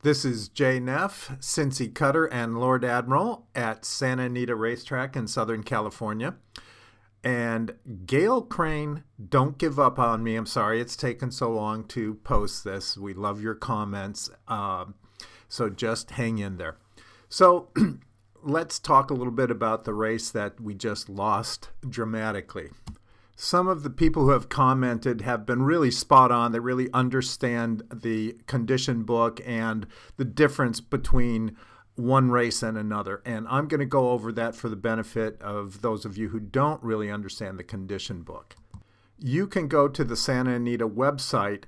This is Jay Nehf, Cincy Cutter, and Lord Admiral at Santa Anita Racetrack in Southern California. And Gail Crane, don't give up on me. I'm sorry it's taken so long to post this. We love your comments, so just hang in there. So let's talk a little bit about the race that we just lost dramatically. Some of the people who have commented have been really spot on. They really understand the condition book and the difference between one race and another. And I'm going to go over that for the benefit of those of you who don't really understand the condition book. You can go to the Santa Anita website,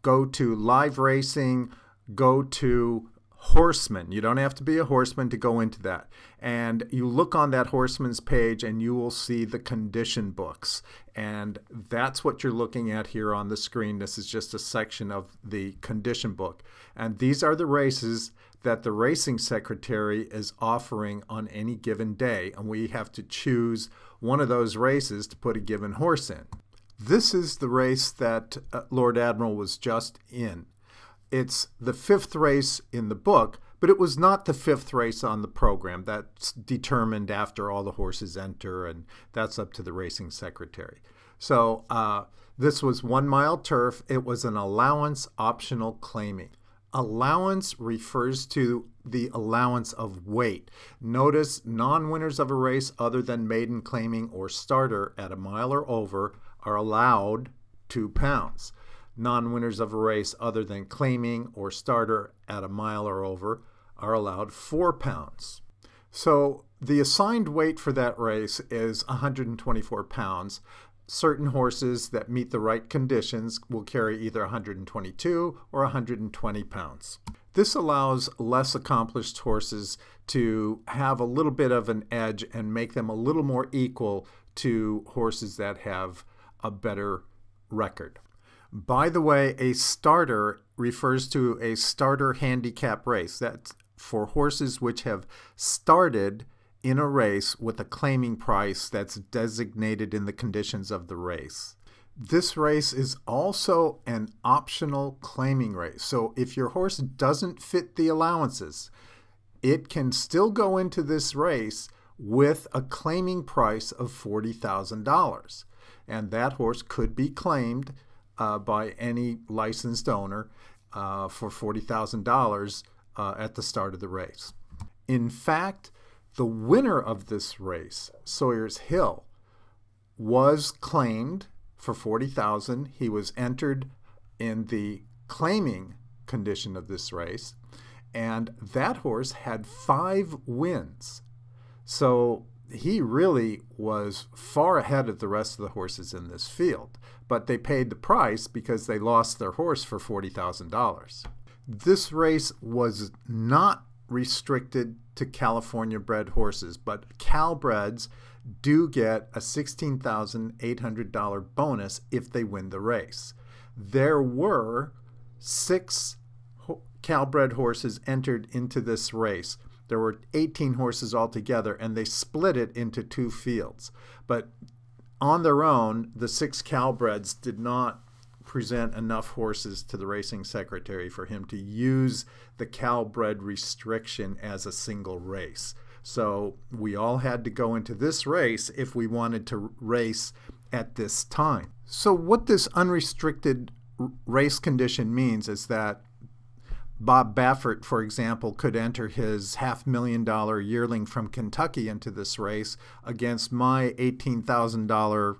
go to live racing, go to horseman. You don't have to be a horseman to go into that. And you look on that horseman's page and you will see the condition books. And that's what you're looking at here on the screen. This is just a section of the condition book. And these are the races that the racing secretary is offering on any given day. And we have to choose one of those races to put a given horse in. This is the race that Lord Admiral was just in. It's the fifth race in the book, but it was not the fifth race on the program. That's determined after all the horses enter, and that's up to the racing secretary. So this was 1 mile turf. It was an allowance optional claiming. Allowance refers to the allowance of weight. Notice non-winners of a race other than maiden claiming or starter at 1 mile or over are allowed 2 pounds. Non-winners of a race other than claiming or starter at 1 mile or over are allowed 4 pounds. So the assigned weight for that race is 124 pounds. Certain horses that meet the right conditions will carry either 122 or 120 pounds. This allows less accomplished horses to have a little bit of an edge and make them a little more equal to horses that have a better record. By the way, a starter refers to a starter handicap race. That's for horses which have started in a race with a claiming price that's designated in the conditions of the race. This race is also an optional claiming race. So if your horse doesn't fit the allowances, it can still go into this race with a claiming price of $40,000. And that horse could be claimed by any licensed owner for $40,000 at the start of the race. In fact, the winner of this race, Sawyer's Hill, was claimed for $40,000. He was entered in the claiming condition of this race, and that horse had 5 wins. So he really was far ahead of the rest of the horses in this field, but they paid the price because they lost their horse for $40,000. This race was not restricted to California bred horses, but Calbreds do get a $16,800 bonus if they win the race. There were 6 Calbred horses entered into this race. There were 18 horses altogether, and they split it into 2 fields. But on their own, the 6 Calbreds did not present enough horses to the racing secretary for him to use the Calbred restriction as a single race. So we all had to go into this race if we wanted to race at this time. So what this unrestricted race condition means is that Bob Baffert, for example, could enter his $500,000 yearling from Kentucky into this race against my $18,000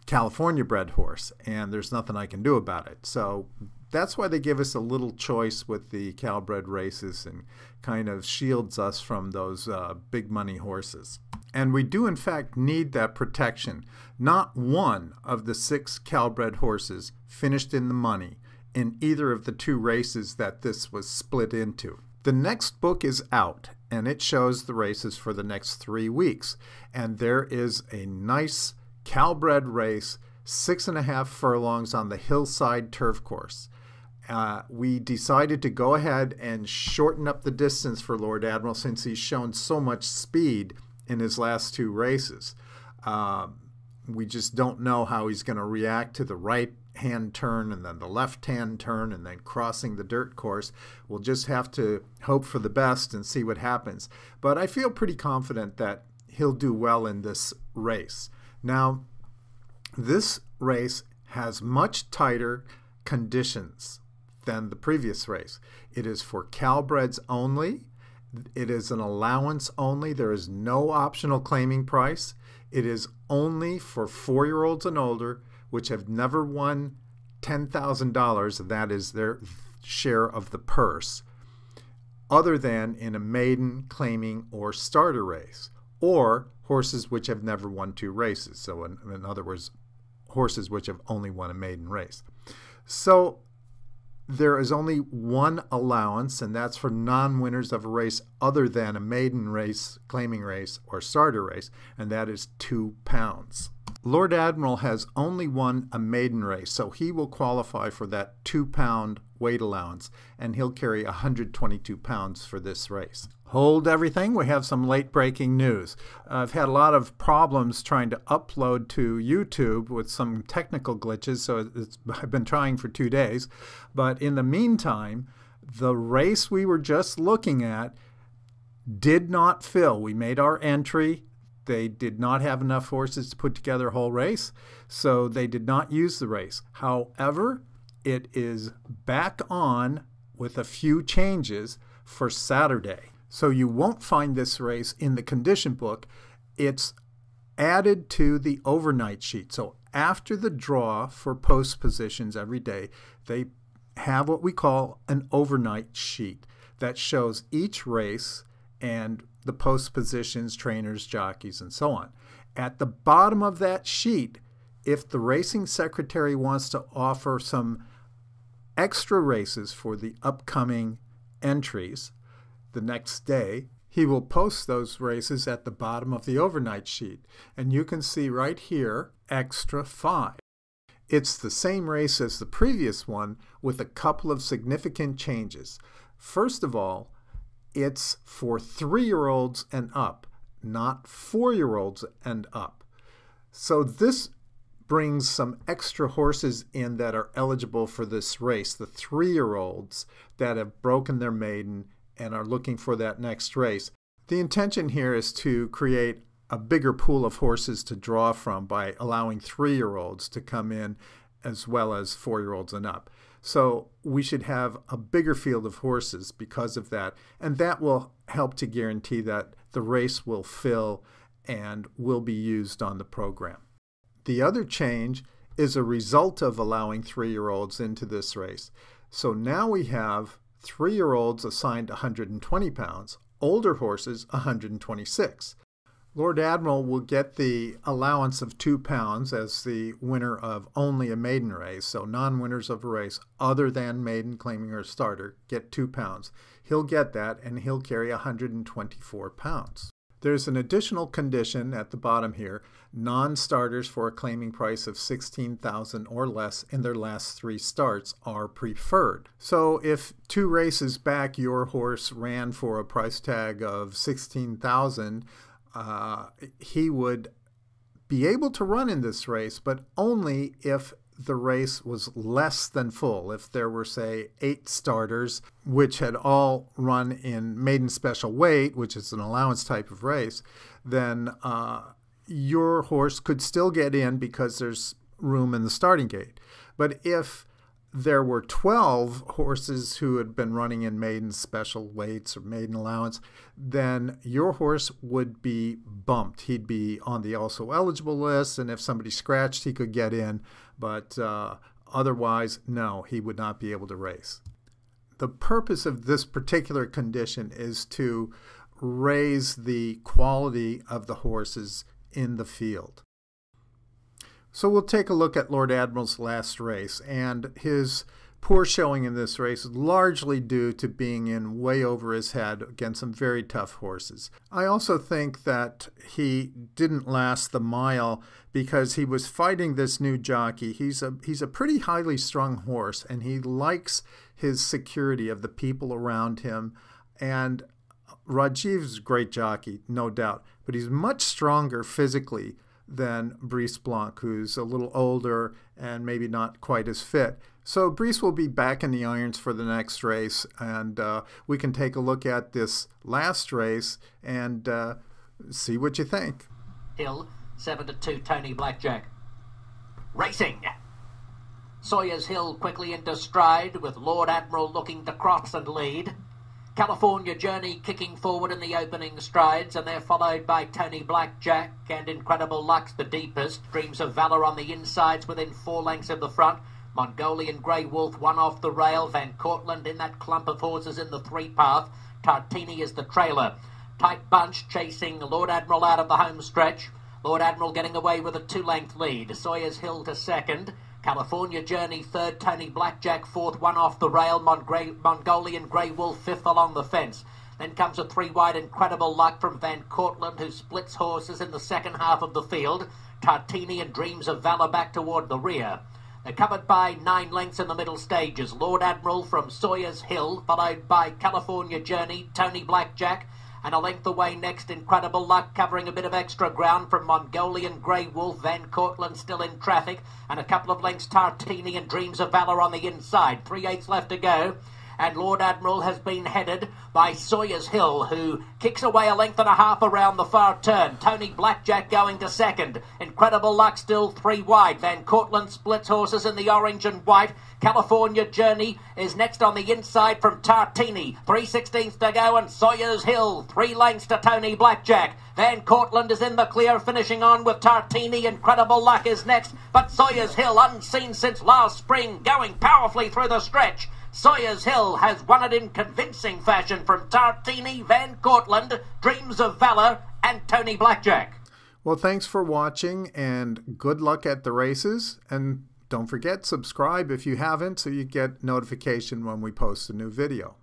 California bred horse, and there's nothing I can do about it. So that's why they give us a little choice with the Calbred races and kind of shields us from those big money horses. And we do in fact need that protection. Not one of the 6 Calbred horses finished in the money in either of the 2 races that this was split into. The next book is out, and it shows the races for the next 3 weeks. And there is a nice Calbred race, 6.5 furlongs on the Hillside Turf Course. We decided to go ahead and shorten up the distance for Lord Admiral since he's shown so much speed in his last 2 races. We just don't know how he's going to react to the right hand turn and then the left hand turn and then crossing the dirt course. We'll just have to hope for the best and see what happens. But I feel pretty confident that he'll do well in this race. Now, this race has much tighter conditions than the previous race. It is for Calbreds only. It is an allowance only. There is no optional claiming price. It is only for 4-year-olds and older, which have never won $10,000, that is their share of the purse, other than in a maiden, claiming, or starter race, or horses which have never won 2 races. So in other words, horses which have only won a maiden race. So there is only one allowance, and that's for non-winners of a race other than a maiden race, claiming race, or starter race, and that is 2 pounds. Lord Admiral has only won a maiden race, so he will qualify for that 2-pound weight allowance, and he'll carry 122 pounds for this race. Hold everything, we have some late breaking news. I've had a lot of problems trying to upload to YouTube with some technical glitches, so I've been trying for 2 days. But in the meantime, the race we were just looking at did not fill. We made our entry. They did not have enough horses to put together a whole race, so they did not use the race. However, it is back on with a few changes for Saturday. So you won't find this race in the condition book. It's added to the overnight sheet. So after the draw for post positions every day, they have what we call an overnight sheet that shows each race and the post positions, trainers, jockeys, and so on. At the bottom of that sheet, if the racing secretary wants to offer some extra races for the upcoming entries the next day, he will post those races at the bottom of the overnight sheet. And you can see right here, Extra 5. It's the same race as the previous one with a couple of significant changes. First of all, it's for 3-year-olds and up, not 4-year-olds and up. So this brings some extra horses in that are eligible for this race, the 3-year-olds that have broken their maiden and are looking for that next race. The intention here is to create a bigger pool of horses to draw from by allowing 3-year-olds to come in as well as 4-year-olds and up. So we should have a bigger field of horses because of that, and that will help to guarantee that the race will fill and will be used on the program. The other change is a result of allowing 3-year-olds into this race. So now we have 3-year-olds assigned 120 pounds, older horses 126. Lord Admiral will get the allowance of 2 pounds as the winner of only a maiden race, so non-winners of a race other than maiden, claiming, or starter get 2 pounds. He'll get that, and he'll carry 124 pounds. There's an additional condition at the bottom here. Non-starters for a claiming price of $16,000 or less in their last 3 starts are preferred. So if 2 races back your horse ran for a price tag of $16,000, he would be able to run in this race, but only if the race was less than full. If there were, say, 8 starters, which had all run in maiden special weight, which is an allowance type of race, then your horse could still get in because there's room in the starting gate. But if there were 12 horses who had been running in maiden special weights or maiden allowance, then your horse would be bumped. He'd be on the also eligible list, and if somebody scratched, he could get in, but otherwise, no, he would not be able to race. The purpose of this particular condition is to raise the quality of the horses in the field. So we'll take a look at Lord Admiral's last race, and his poor showing in this race is largely due to being in way over his head against some very tough horses. I also think that he didn't last the mile because he was fighting this new jockey. He's a pretty highly strung horse, and he likes his security of the people around him. And Rajiv's a great jockey, no doubt, but he's much stronger physically than Brice Blanc, who's a little older and maybe not quite as fit. So Brice will be back in the irons for the next race, and we can take a look at this last race and see what you think. Hill, 7-2, Tony Blackjack. Racing. Sawyer's Hill quickly into stride, with Lord Admiral looking to cross and lead. California Journey kicking forward in the opening strides, and they're followed by Tony Blackjack and Incredible Luck's the deepest. Dreams of Valor on the insides within 4 lengths of the front. Mongolian Grey Wolf one off the rail. Van Cortlandt in that clump of horses in the 3-path. Tartini is the trailer. Tight bunch chasing Lord Admiral out of the home stretch. Lord Admiral getting away with a 2-length lead. Sawyer's Hill to second. California Journey third, Tony Blackjack fourth, one off the rail, Mongolian Grey Wolf fifth along the fence. Then comes a 3-wide Incredible Luck from Van Cortlandt, who splits horses in the second half of the field. Tartini and Dreams of Valor back toward the rear. They're covered by 9 lengths in the middle stages. Lord Admiral from Sawyer's Hill, followed by California Journey, Tony Blackjack, and a length away next, Incredible Luck, covering a bit of extra ground from Mongolian Grey Wolf. Van Cortlandt still in traffic, and a couple of lengths Tartini and Dreams of Valor on the inside. 3/8 left to go, and Lord Admiral has been headed by Sawyer's Hill, who kicks away a length and a half around the far turn. Tony Blackjack going to second. Incredible Luck still 3 wide. Van Cortlandt splits horses in the orange and white. California Journey is next on the inside from Tartini. 3/16 to go, and Sawyer's Hill 3 lengths to Tony Blackjack. Van Cortlandt is in the clear, finishing on with Tartini. Incredible Luck is next, but Sawyer's Hill, unseen since last spring, going powerfully through the stretch. Sawyer's Hill has won it in convincing fashion from Tartini, Van Cortlandt, Dreams of Valor, and Tony Blackjack. Well, thanks for watching, and good luck at the races. And don't forget, subscribe if you haven't, so you get notification when we post a new video.